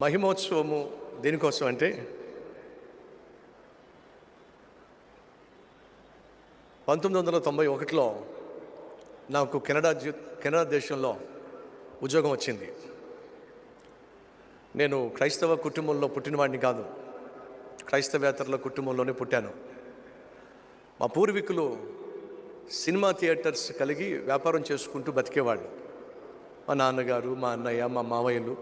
మహిమోత్సవము దేనికోసం అంటే 1991లో నాకు కెనడా దేశంలో ఉద్యోగం వచ్చింది. నేను క్రైస్తవ కుటుంబంలో పుట్టినవాడిని కాదు, క్రైస్తవేతరుల కుటుంబంలోనే పుట్టాను. మా పూర్వీకులు సినిమా థియేటర్స్ కలిగి వ్యాపారం చేసుకుంటూ బతికేవాళ్ళు. మా నాన్నగారు, మా అన్నయ్య, మా మావయ్యలు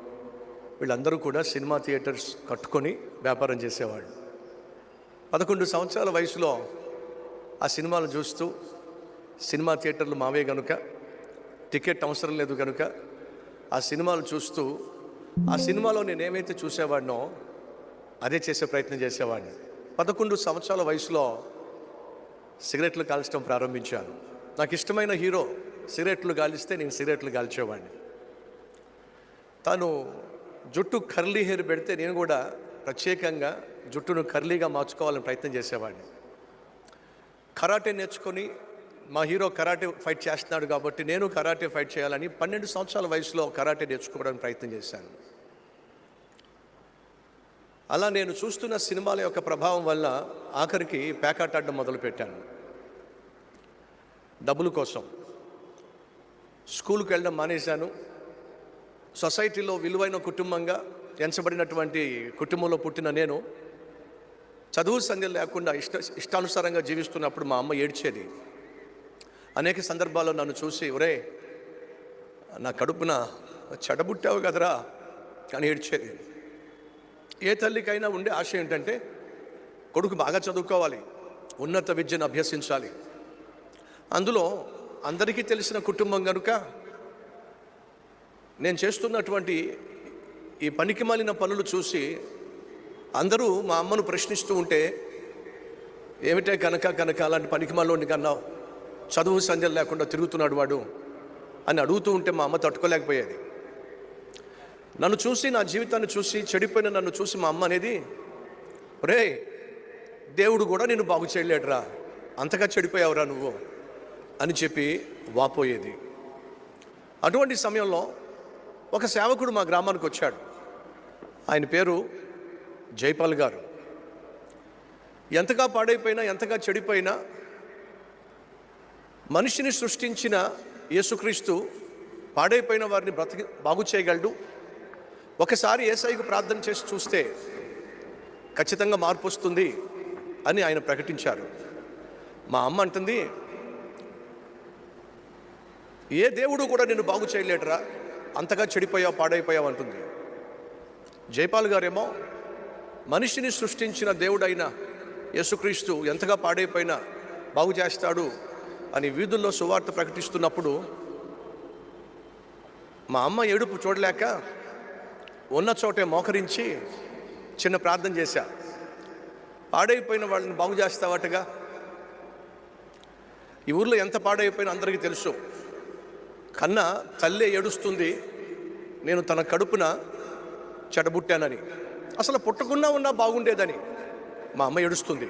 వీళ్ళందరూ కూడా సినిమా థియేటర్స్ కట్టుకొని వ్యాపారం చేసేవాళ్ళు. 11 సంవత్సరాల వయసులో ఆ సినిమాలు చూస్తూ, సినిమా థియేటర్లు మావే కనుక టికెట్ అవసరం లేదు కనుక ఆ సినిమాలు చూస్తూ, ఆ సినిమాలో నేనేమైతే చూసేవాడినో అదే చేసే ప్రయత్నం చేసేవాడిని. 11 సంవత్సరాల వయసులో సిగరెట్లు కాల్చడం ప్రారంభించాను. నాకు ఇష్టమైన హీరో సిగరెట్లు కాలిస్తే నేను సిగరెట్లు కాల్చేవాడిని. తను జుట్టు కర్లీ హెయిర్ పెడితే నేను కూడా ప్రత్యేకంగా జుట్టును కర్లీగా మార్చుకోవాలని ప్రయత్నం చేసేవాడిని. కరాటే నేర్చుకొని, మా హీరో కరాటే ఫైట్ చేస్తున్నాడు కాబట్టి నేను కరాటే ఫైట్ చేయాలని 12 సంవత్సరాల వయసులో కరాటే నేర్చుకోవడానికి ప్రయత్నం చేశాను. అలా నేను చూస్తున్న సినిమాల యొక్క ప్రభావం వల్ల ఆఖరికి పేకాట ఆడడం మొదలుపెట్టాను. డబ్బుల కోసం స్కూల్కి వెళ్ళడం మానేశాను. సొసైటీలో విలువైన కుటుంబంగా ఎంచబడినటువంటి కుటుంబంలో పుట్టిన నేను చదువు సంధ్య లేకుండా ఇష్టానుసారంగా జీవిస్తున్నప్పుడు మా అమ్మ ఏడ్చేది. అనేక సందర్భాల్లో నన్ను చూసి, ఒరే నా కడుపున చెడబుట్టావు కదరా అని ఏడ్చేది. ఏ తల్లికైనా ఉండే ఆశ ఏంటంటే కొడుకు బాగా చదువుకోవాలి, ఉన్నత విద్యను అభ్యసించాలి. అందులో అందరికీ తెలిసిన కుటుంబం కనుక నేను చేస్తున్నటువంటి ఈ పనికిమాలిన పనులు చూసి అందరూ మా అమ్మను ప్రశ్నిస్తూ ఉంటే, ఏమిటే కనుక అలాంటి పనికిమాలోని కన్నా చదువు సంధ్యలు లేకుండా తిరుగుతున్నాడు వాడు అని అడుగుతూ ఉంటే మా అమ్మ తట్టుకోలేకపోయేది. నన్ను చూసి, నా జీవితాన్ని చూసి, చెడిపోయిన నన్ను చూసి మా అమ్మ అనేది, రే దేవుడు కూడా నేను బాగు చేయలేడురా, అంతగా చెడిపోయావురా నువ్వు అని చెప్పి వాపోయేది. అటువంటి సమయంలో ఒక సేవకుడు మా గ్రామానికి వచ్చాడు. ఆయన పేరు జైపాల్ గారు. ఎంతగా పాడైపోయినా, ఎంతగా చెడిపోయినా మనిషిని సృష్టించిన యేసుక్రీస్తు పాడైపోయిన వారిని బాగు చేయగలడు. ఒకసారి యేసయ్యకు ప్రార్థన చేసి చూస్తే ఖచ్చితంగా మార్పు వస్తుంది అని ఆయన ప్రకటించారు. మా అమ్మ అంటుంది, ఏ దేవుడు కూడా నిన్ను బాగు చేయలేడురా, అంతగా చెడిపోయావు, పాడైపోయావు అంటుంది. జైపాల్ గారేమో మనిషిని సృష్టించిన దేవుడైన యేసుక్రీస్తు ఎంతగా పాడైపోయినా బాగు చేస్తాడు అని వీధుల్లో సువార్త ప్రకటిస్తున్నప్పుడు మా అమ్మ ఏడుపు చూడలేక ఉన్న చోటే మోకరించి చిన్న ప్రార్థన చేశా. పాడైపోయిన వాళ్ళని బాగు చేస్తావటగా. ఈ ఊర్లో ఎంత పాడైపోయినా అందరికీ తెలుసు. కన్న తల్లే ఏడుస్తుంది, నేను తన కడుపున చెడబుట్టానని. అసలు పుట్టకున్నా ఉన్నా బాగుండేదని మా అమ్మ ఏడుస్తుంది.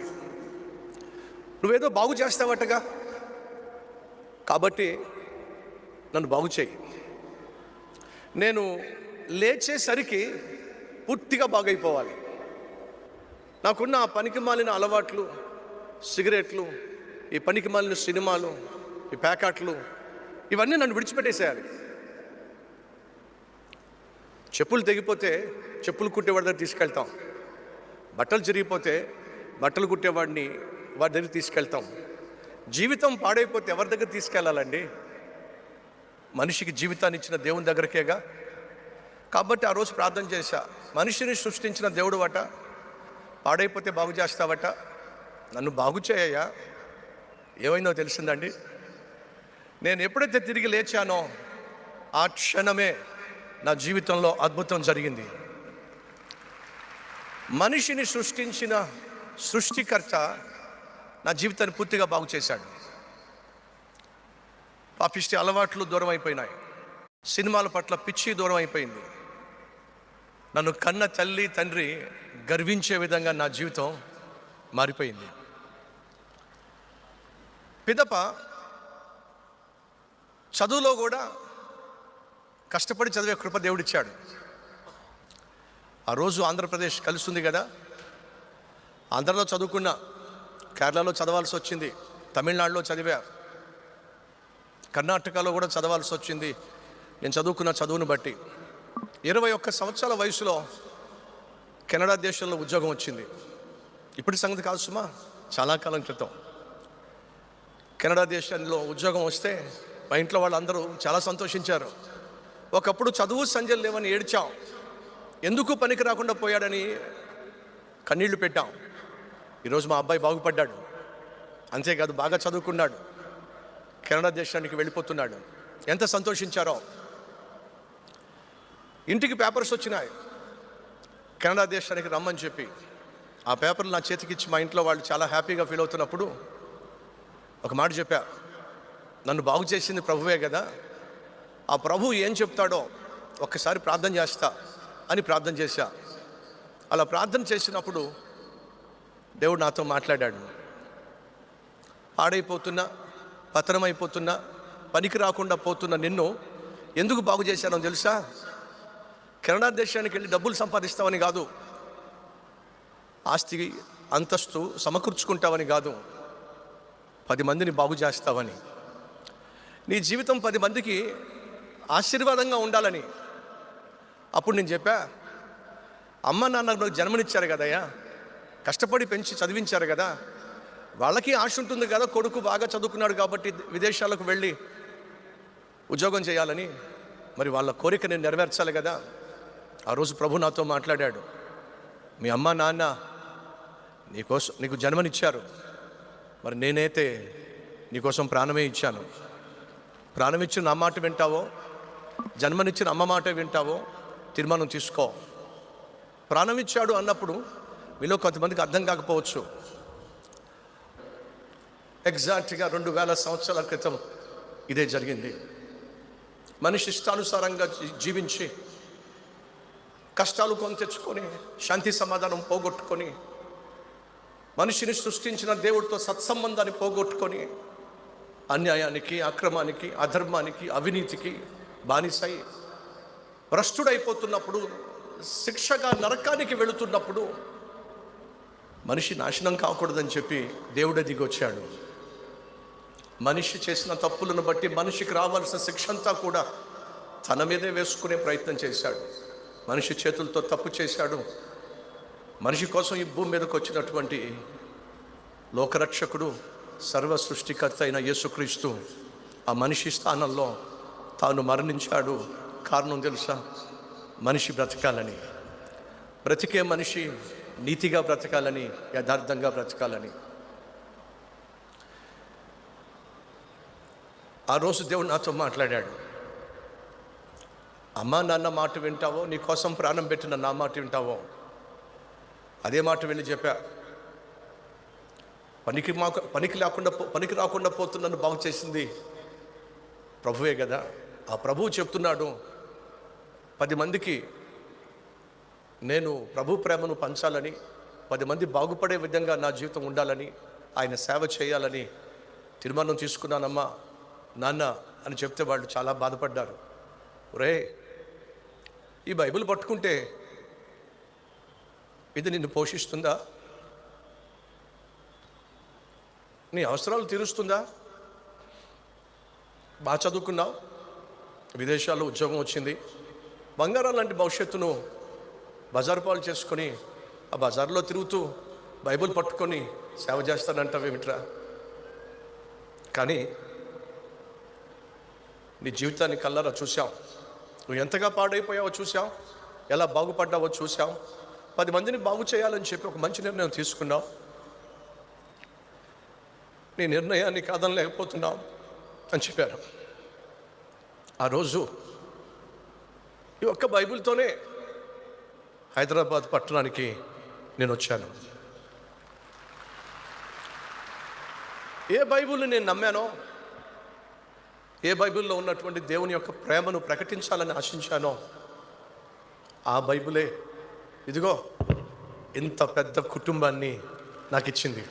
నువ్వేదో బాగు చేస్తావటగా, కాబట్టి నన్ను బాగు చేయి. నేను లేచేసరికి పూర్తిగా బాగైపోవాలి. నాకున్న ఆ పనికి మాలిన అలవాట్లు, సిగరెట్లు, ఈ పనికి మాలిన సినిమాలు, ఈ ప్యాకెట్లు, ఇవన్నీ నన్ను విడిచిపెట్టేసేయాలి. చెప్పులు తెగిపోతే చెప్పులు కుట్టేవాడి దగ్గర తీసుకెళ్తాం. బట్టలు చిరిగిపోతే బట్టలు కుట్టేవాడిని వాడి దగ్గర తీసుకెళ్తాం. జీవితం పాడైపోతే ఎవరి దగ్గర తీసుకెళ్ళాలండి? మనిషికి జీవితాన్ని ఇచ్చిన దేవుని దగ్గరకేగా. కాబట్టి ఆ రోజు ప్రార్థన చేశా, మనిషిని సృష్టించిన దేవుడు అట, పాడైపోతే బాగు చేస్తావట, నన్ను బాగు చేయయ్యా. ఏమైందో తెలిసిందండి, నేను ఎప్పుడైతే తిరిగి లేచానో ఆ క్షణమే నా జీవితంలో అద్భుతం జరిగింది. మనిషిని సృష్టించిన సృష్టికర్త నా జీవితాన్ని పూర్తిగా బాగు చేశాడు. పాపిష్టి అలవాట్లు దూరం అయిపోయినాయి, సినిమాల పట్ల పిచ్చి దూరం అయిపోయింది. నన్ను కన్న తల్లి తండ్రి గర్వించే విధంగా నా జీవితం మారిపోయింది. పిదప చదువులో కూడా కష్టపడి చదివే కృప దేవుడిచ్చాడు. ఆ రోజు ఆంధ్రప్రదేశ్ కలిసి ఉంది కదా, ఆంధ్రలో చదువుకున్నా, కేరళలో చదవాల్సి వచ్చింది, తమిళనాడులో చదివా, కర్ణాటకలో కూడా చదవాల్సి వచ్చింది. నేను చదువుకున్న చదువును బట్టి 21 సంవత్సరాల వయసులో కెనడా దేశంలో ఉద్యోగం వచ్చింది. ఇప్పటి సంగతి కాదు సుమా, చాలా కాలం క్రితం కెనడా దేశంలో ఉద్యోగం వస్తే మా ఇంట్లో వాళ్ళందరూ చాలా సంతోషించారు. ఒకప్పుడు చదువు సంజలు లేవని ఏడ్చాం, ఎందుకు పనికి రాకుండా పోయాడని కన్నీళ్లు పెట్టాం. ఈరోజు మా అబ్బాయి బాగుపడ్డాడు, అంతేకాదు బాగా చదువుకున్నాడు, కెనడా దేశానికి వెళ్ళిపోతున్నాడు. ఎంత సంతోషించారో. ఇంటికి పేపర్స్ వచ్చినాయి కెనడా దేశానికి రమ్మని చెప్పి. ఆ పేపర్లు నా చేతికిచ్చి మా ఇంట్లో వాళ్ళు చాలా హ్యాపీగా ఫీల్ అవుతున్నప్పుడు ఒక మాట చెప్పా, నన్ను బాగు చేసింది ప్రభువే కదా, ఆ ప్రభువు ఏం చెప్తాడో ఒక్కసారి ప్రార్థన చేస్తా అని ప్రార్థన చేశా. అలా ప్రార్థన చేసినప్పుడు దేవుడు నాతో మాట్లాడాడు. పాడైపోతున్నా, పతనమైపోతున్నా, పనికి రాకుండా పోతున్న నిన్ను ఎందుకు బాగు చేశానో తెలుసా? కెనడా దేశానికి వెళ్ళి డబ్బులు సంపాదిస్తావని కాదు, ఆస్తి అంతస్తు సమకూర్చుకుంటావని కాదు, 10 మందిని బాగు చేస్తావని. నీ జీవితం 10 మందికి ఆశీర్వాదంగా ఉండాలని. అప్పుడు నేను చెప్పా, అమ్మ నాన్న నాకు జన్మనిచ్చారు కదయ్యా, కష్టపడి పెంచి చదివించారు కదా, వాళ్ళకి ఆశ ఉంటుంది కదా, కొడుకు బాగా చదువుకున్నాడు కాబట్టి విదేశాలకు వెళ్ళి ఉద్యోగం చేయాలని. మరి వాళ్ళ కోరిక నేను నెరవేర్చాలి కదా. ఆ రోజు ప్రభు నాతో మాట్లాడాడు, మీ అమ్మ నాన్న నీకు జన్మనిచ్చారు, మరి నేనైతే నీకోసం ప్రాణమే ఇచ్చాను. ప్రాణమిచ్చిన నా మాట వింటావో, జన్మనిచ్చిన అమ్మ మాట వింటావో తీర్మానం తీసుకో. ప్రాణమిచ్చాడు అన్నప్పుడు మీలో కొంతమందికి అర్థం కాకపోవచ్చు. ఎగ్జాక్ట్గా 2000 సంవత్సరాల క్రితం ఇదే జరిగింది. మనిషి ఇష్టానుసారంగా జీవించి కష్టాలు కొని తెచ్చుకొని శాంతి సమాధానం పోగొట్టుకొని, మనిషిని సృష్టించిన దేవుడితో సత్సంబంధాన్ని పోగొట్టుకొని అన్యాయానికి, అక్రమానికి, అధర్మానికి, అవినీతికి బానిసై భ్రష్టుడైపోతున్నప్పుడు, శిక్షగా నరకానికి వెళుతున్నప్పుడు మనిషి నాశనం కాకూడదని చెప్పి దేవుడే దిగొచ్చాడు. మనిషి చేసిన తప్పులను బట్టి మనిషికి రావాల్సిన శిక్ష అంతా కూడా తన మీదే వేసుకునే ప్రయత్నం చేశాడు. మనిషి చేతులతో తప్పు చేశాడు. మనిషి కోసం ఈ భూమి మీదకి వచ్చినటువంటి లోకరక్షకుడు, సర్వ సృష్టికర్త అయిన యేసుక్రీస్తు ఆ మనిషి స్థానంలో తాను మరణించాడు. కారణం తెలుసా? మనిషి బ్రతకాలని, బ్రతికే మనిషి నీతిగా బ్రతకాలని, యథార్థంగా బ్రతకాలని. ఆ రోజు దేవుడు నాతో మాట్లాడాడు, అమ్మా నాన్న మాట వింటావో, నీ కోసం ప్రాణం పెట్టిన నా మాట వింటావో. అదే మాట వెళ్ళి చెప్పా. పనికి రాకుండా పోతున్నను బాగు చేసింది ప్రభువే కదా. ఆ ప్రభువు చెప్తున్నాడు, 10 మందికి నేను ప్రభు ప్రేమను పంచాలని, 10 మంది బాగుపడే విధంగా నా జీవితం ఉండాలని, ఆయన సేవ చేయాలని తీర్మానం తీసుకున్నానమ్మా నాన్న అని చెప్తే వాళ్ళు చాలా బాధపడ్డారు. ఒరే, ఈ బైబిల్ పట్టుకుంటే ఇది నిన్ను పోషిస్తుందా? నీ అవసరాలు తీరుస్తుందా? బాగా చదువుకున్నావు, విదేశాల్లో ఉద్యోగం వచ్చింది, బంగారం లాంటి భవిష్యత్తును బజారు పాలు చేసుకొని ఆ బజార్లో తిరుగుతూ బైబిల్ పట్టుకొని సేవ చేస్తానంటావేమిట్రా? కానీ నీ జీవితాన్ని కల్లారా చూసాం, నువ్వు ఎంతగా పాడైపోయావో చూసాం, ఎలా బాగుపడ్డావో చూసాం. 10 మందిని బాగు చేయాలని చెప్పి ఒక మంచి నిర్ణయం తీసుకున్నావు. నీ నిర్ణయాన్ని కాదనలేకపోతున్నావు అని చెప్పారు. ఆ రోజు ఈ ఒక్క బైబిల్తోనే హైదరాబాద్ పట్టణానికి నేను వచ్చాను. ఏ బైబిల్ని నేను నమ్మానో, ఏ బైబిల్లో ఉన్నటువంటి దేవుని యొక్క ప్రేమను ప్రకటించాలని ఆశించానో, ఆ బైబిలే ఇదిగో ఇంత పెద్ద కుటుంబాన్ని నాకు ఇచ్చింది.